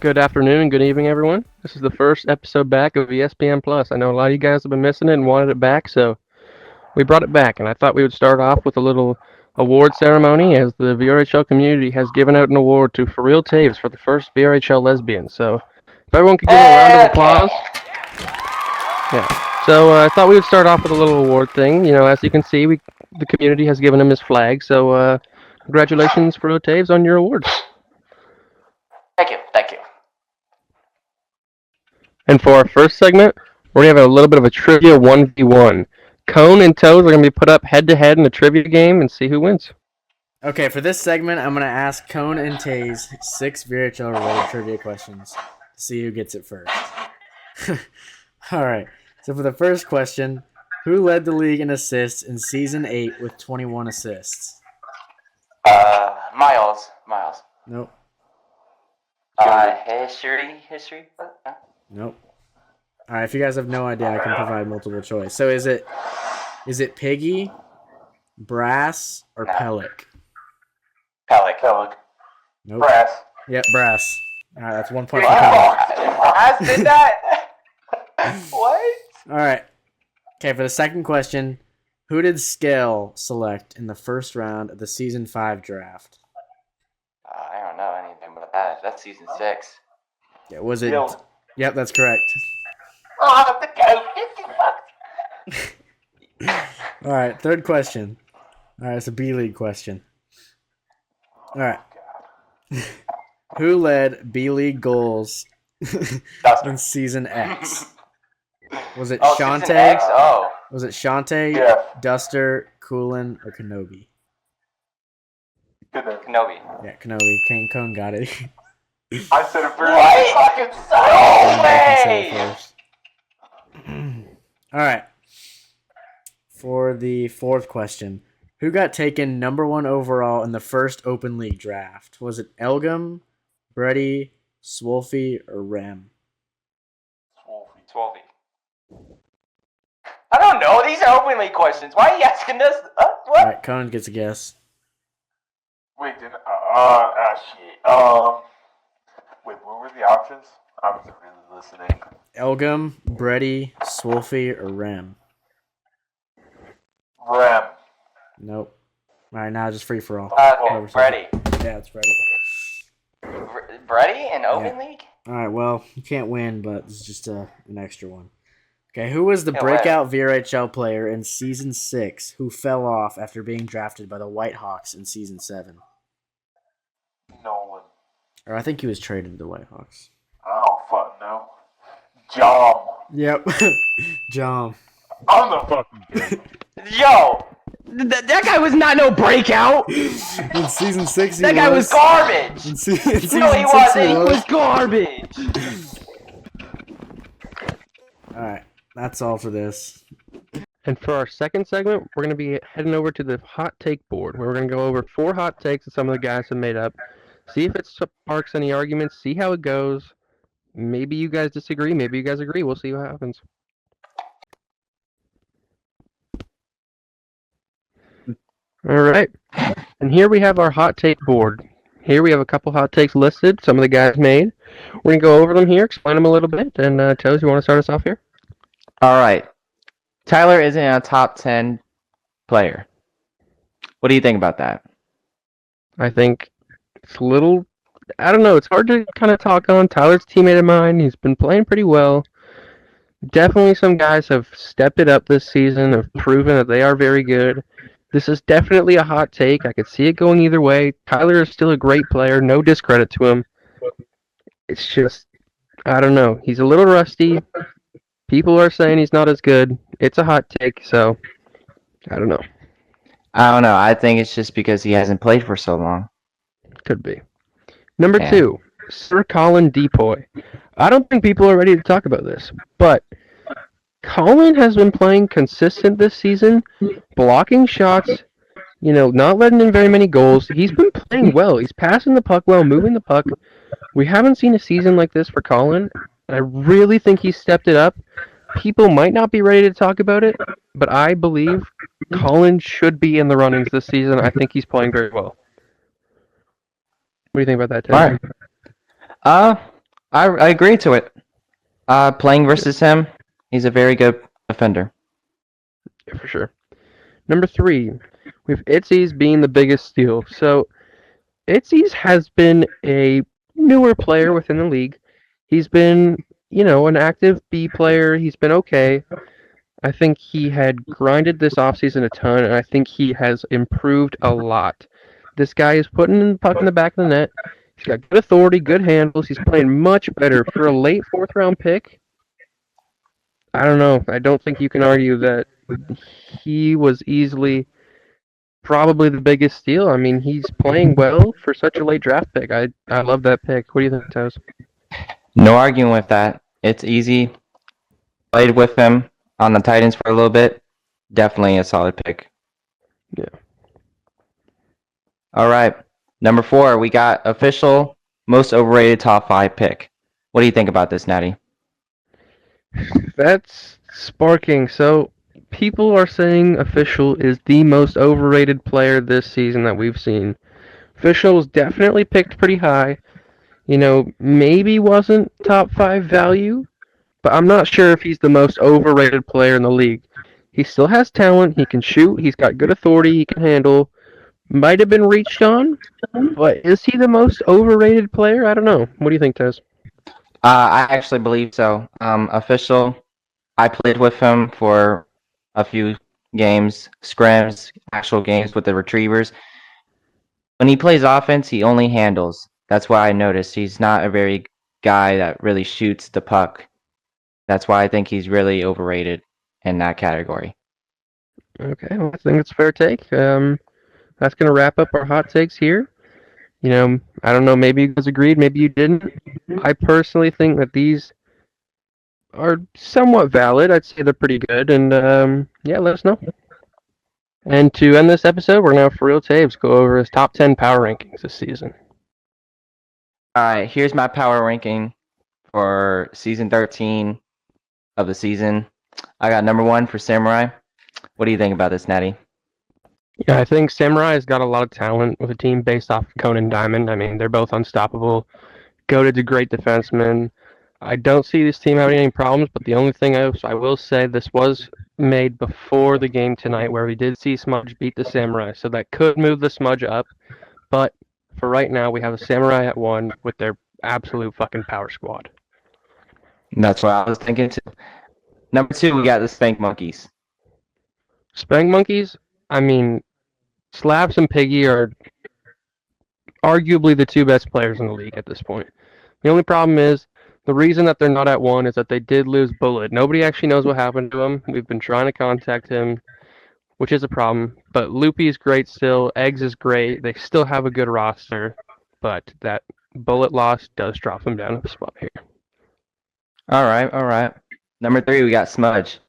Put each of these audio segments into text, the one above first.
Good afternoon and good evening, everyone. This is the first episode back of VSPN Plus. I know a lot of you guys have been missing it and wanted it back, so we brought it back. And I thought we would start off with a little award ceremony, as the VRHL community has given out an award to Toews for the first VRHL lesbian. So if everyone could give them a round of applause. Yeah. So I thought we would start off with a little award thing. As you can see, the community has given him his flag. So congratulations, Toews, on your award. Thank you. And for our first segment, we're going to have a little bit of a trivia 1v1. Kone and Toews are going to be put up head-to-head in a trivia game and see who wins. Okay, for this segment, I'm going to ask Kone and Toews 6 VRHL-related trivia questions to see who gets it first. All right, so for the first question, who led the league in assists in Season 8 with 21 assists? Miles. Nope. History? What? Nope. All right, if you guys have no idea, I can provide multiple choice. So is it Piggy, Brass, or Pellick? Pellick. Nope. Brass. Yep, Brass. All right, that's 1 point for Kone. Brass did that? What? All right. Okay, for the second question, who did Scale select in the first round of the Season 5 draft? I don't know anything about that. That's Season 6. Yeah, was it? Field. Yep, that's correct. Oh, the goat. All right, third question. All right, it's a B-League question. All right. Who led B-League goals in Season X? Was it Season Shante? X? Oh. Was it Shante, Yeah. Duster, Coolin, or Kenobi? Kenobi. Yeah, Kenobi. Kone got it. I said it first. What? No way! All right. For the fourth question, who got taken number 1 overall in the first Open League draft? Was it Elgum, Brady, Swolfie, or Rem? Swolfie. I don't know. These are Open League questions. Why are you asking this? What? All right, Kone gets a guess. Wait, shit. Wait, what were the options? I wasn't really listening. Elgum, Brady, Swolfie, or Rem? Rem. Nope. All right, now just free for all. Brady. Yeah, it's Brady. Brady in Open League? All right, well, you can't win, but it's just an extra one. Okay, who was the Yeah, breakout VRHL player in Season 6 who fell off after being drafted by the Whitehawks in Season 7? Nolan. Or I think he was traded to the Whitehawks. I don't fucking know. Jom. Yep. John. I'm the fucking good. Yo! That guy was not no breakout! In Season 6, That guy was garbage! In season No, he 6, wasn't. He was garbage! Alright, that's all for this. And for our second segment, we're going to be heading over to the hot take board, where we're going to go over 4 hot takes that some of the guys have made up, see if it sparks any arguments, see how it goes. Maybe you guys disagree, maybe you guys agree. We'll see what happens. All right. And here we have our hot take board. Here we have a couple hot takes listed, some of the guys made. We're going to go over them here, explain them a little bit. And Toews, you want to start us off here? All right. Tyler isn't a top 10 player. What do you think about that? I think it's a little, I don't know, it's hard to kind of talk on. Tyler's a teammate of mine. He's been playing pretty well. Definitely some guys have stepped it up this season, have proven that they are very good. This is definitely a hot take. I could see it going either way. Tyler is still a great player, no discredit to him. It's just, I don't know. He's a little rusty. People are saying he's not as good. It's a hot take, so I don't know. I don't know. I think it's just because he hasn't played for so long. Could be. Number 2, Sir Colin Depoy. I don't think people are ready to talk about this, but Colin has been playing consistent this season, blocking shots, not letting in very many goals. He's been playing well. He's passing the puck well, moving the puck. We haven't seen a season like this for Colin. I really think he's stepped it up. People might not be ready to talk about it, but I believe Colin should be in the runnings this season. I think he's playing very well. What do you think about that, Ted? All right. I agree to it. Playing versus him, he's a very good defender. Yeah, for sure. Number 3, we have Itzy's being the biggest steal. So Itzy's has been a newer player within the league. He's been, an active B player. He's been okay. I think he had grinded this offseason a ton, and I think he has improved a lot. This guy is putting the puck in the back of the net. He's got good authority, good handles. He's playing much better for a late fourth-round pick. I don't know. I don't think you can argue that he was easily probably the biggest steal. I mean, he's playing well for such a late draft pick. I love that pick. What do you think, Toews? No arguing with that. It's easy. Played with him on the Titans for a little bit. Definitely a solid pick. Yeah. All right. Number 4, we got official most overrated top 5 pick. What do you think about this, Natty? That's sparking. So people are saying Official is the most overrated player this season that we've seen. Official was definitely picked pretty high. Maybe wasn't top 5 value, but I'm not sure if he's the most overrated player in the league. He still has talent. He can shoot. He's got good authority. He can handle. Might have been reached on, but is he the most overrated player? I don't know. What do you think, Tez? I actually believe so. Official, I played with him for a few games, scrims, actual games with the Retrievers. When he plays offense, he only handles. That's why I noticed he's not a very guy that really shoots the puck. That's why I think he's really overrated in that category. Okay, well, I think it's a fair take. That's going to wrap up our hot takes here. I don't know, maybe you guys agreed, maybe you didn't. I personally think that these are somewhat valid. I'd say they're pretty good, and yeah, let us know. And to end this episode, we're going to have FrToews go over his top 10 power rankings this season. All right, here's my power ranking for season 13 of the season. I got number 1 for Samurai. What do you think about this, Natty? Yeah, I think Samurai's got a lot of talent with a team based off Kone and Diamond. I mean, they're both unstoppable. Goated's a great defenseman. I don't see this team having any problems, but the only thing I will say, this was made before the game tonight where we did see Smudge beat the Samurai, so that could move the Smudge up. But for right now, we have a Samurai at 1 with their absolute fucking power squad. That's what I was thinking too. Number 2, we got the Spank Monkeys. Spank Monkeys, I mean, Slappz and Piggy are arguably the 2 best players in the league at this point. The only problem is, the reason that they're not at 1 is that they did lose Bullet. Nobody actually knows what happened to him. We've been trying to contact him, which is a problem. But Loopy's great still. Eggs is great. They still have a good roster. But that Bullet loss does drop them down a spot here. All right. Number 3, we got Smudge.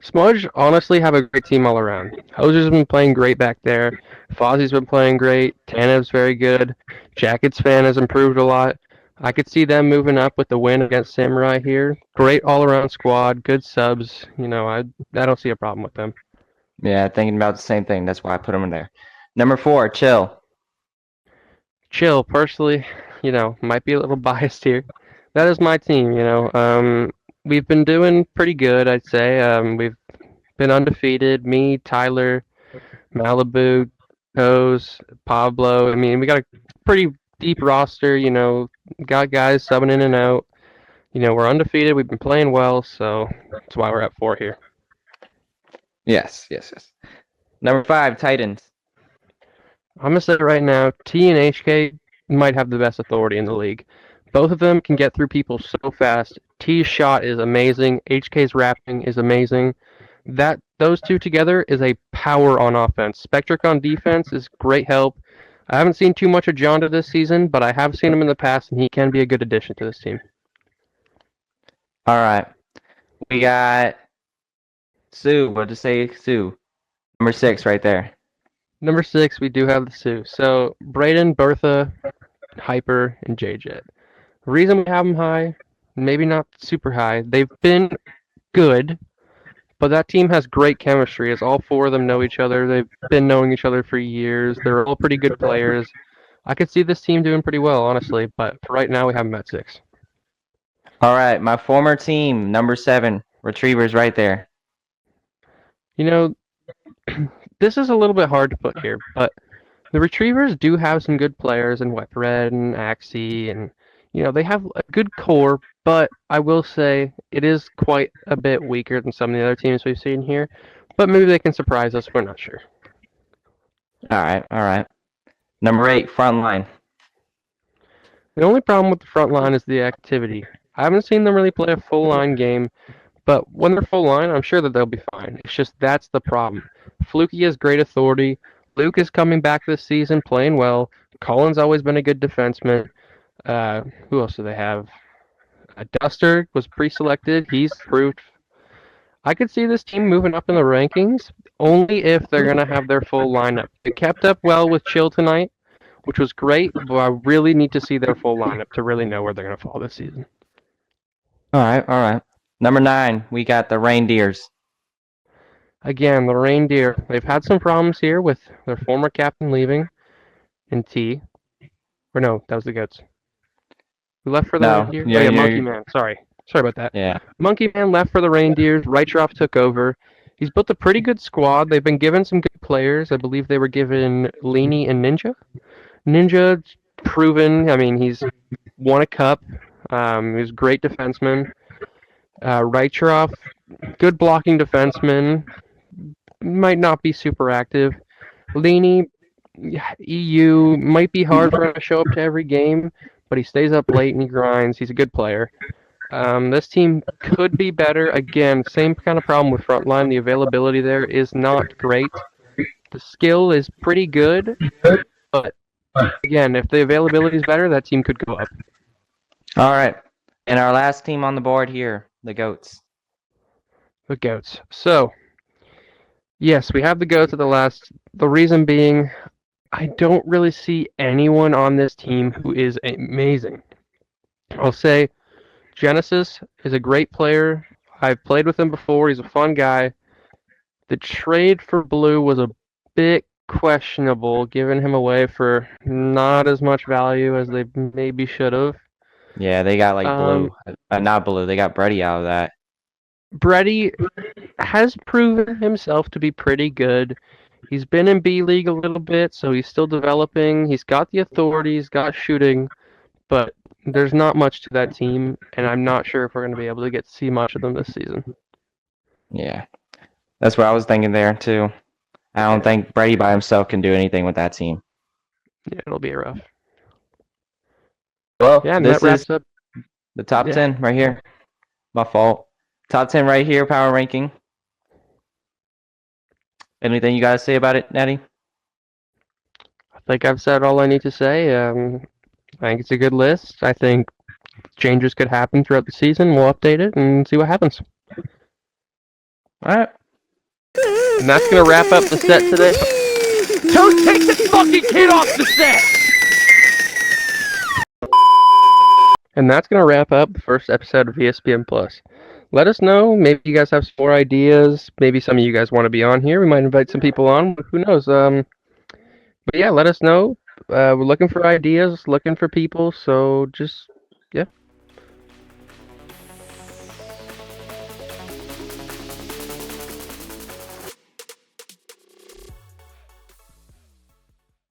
Smudge honestly have a great team all around. Hoser's been playing great back there. Fozzie's been playing great. Tanev's very good. Jackets fan has improved a lot. I could see them moving up with the win against Samurai here. Great all-around squad, good subs. I don't see a problem with them. Yeah, thinking about the same thing. That's why I put him in there. Number 4, Chill. Chill, personally, might be a little biased here. That is my team, We've been doing pretty good, I'd say. We've been undefeated. Me, Tyler, Malibu, Toews, Pablo. I mean, we got a pretty deep roster, got guys subbing in and out. We're undefeated. We've been playing well, so that's why we're at 4 here. Yes. Number 5, Titans. I'm going to say it right now, T and HK might have the best authority in the league. Both of them can get through people so fast. T's shot is amazing. HK's wrapping is amazing. Those 2 together is a power on offense. Spectric on defense is great help. I haven't seen too much of Jonda this season, but I have seen him in the past, and he can be a good addition to this team. All right. We got Sue. What to say, Sue? Number 6 right there. Number 6, we do have the Sioux. So, Braden, Bertha, Hyper, and JJet. The reason we have them high, maybe not super high, they've been good, but that team has great chemistry as all 4 of them know each other. They've been knowing each other for years. They're all pretty good players. I could see this team doing pretty well, honestly, but for right now we have them at 6. All right, my former team, number 7, Retrievers, right there. You know, this is a little bit hard to put here, but the Retrievers do have some good players in Wet Red and Axie, and they have a good core. But I will say it is quite a bit weaker than some of the other teams we've seen here. But maybe they can surprise us. We're not sure. All right. Number 8, Frontline. The only problem with the front line is the activity. I haven't seen them really play a full line game, but when they're full line, I'm sure that they'll be fine. It's just that's the problem. Fluky has great authority. Luke is coming back this season, playing well. Colin's always been a good defenseman. Who else do they have? Duster was pre-selected. He's proved. I could see this team moving up in the rankings only if they're going to have their full lineup. They kept up well with Chill tonight, which was great, but I really need to see their full lineup to really know where they're going to fall this season. All right. Number 9, we got the Reindeers. Again, the Reindeer. They've had some problems here with their former captain leaving and T. Or no, that was the Goats. Who left for the No, Reindeer? yeah, Monkey Man. Sorry about that. Yeah. Monkey Man left for the Reindeers. Reitroff took over. He's built a pretty good squad. They've been given some good players. I believe they were given Leany and Ninja. Ninja's proven. I mean, he's won a cup. He's a great defenseman. Reitroff, good blocking defenseman. Might not be super active. Leany, EU, might be hard for him to show up to every game, but he stays up late and he grinds. He's a good player. This team could be better. Again, same kind of problem with frontline. The availability there is not great. The skill is pretty good, but again, if the availability is better, that team could go up. All right. And our last team on the board here, the Goats. The Goats. So, yes, we have the Goats at the last. The reason being, I don't really see anyone on this team who is amazing. I'll say Genesis is a great player. I've played with him before. He's a fun guy. The trade for Blue was a bit questionable, giving him away for not as much value as they maybe should have. Yeah, they got Blue. Not Blue. They got Brady out of that. Brady has proven himself to be pretty good. He's been in B League a little bit, so he's still developing. He's got the authority, he's got shooting, but there's not much to that team, and I'm not sure if we're going to be able to get to see much of them this season. Yeah, that's what I was thinking there, too. I don't think Brady by himself can do anything with that team. Yeah, it'll be rough. Well, Yeah, and this that wraps is up. the top 10 right here. My fault. Top 10 right here, power ranking. Anything you guys say about it, Natty? I think I've said all I need to say. I think it's a good list. I think changes could happen throughout the season. We'll update it and see what happens. All right. And that's going to wrap up the set today. Don't take the fucking kid off the set! And that's going to wrap up the first episode of VSPN Plus. Let us know. Maybe you guys have some more ideas. Maybe some of you guys want to be on here. We might invite some people on. Who knows? But yeah, let us know. We're looking for ideas, looking for people. So just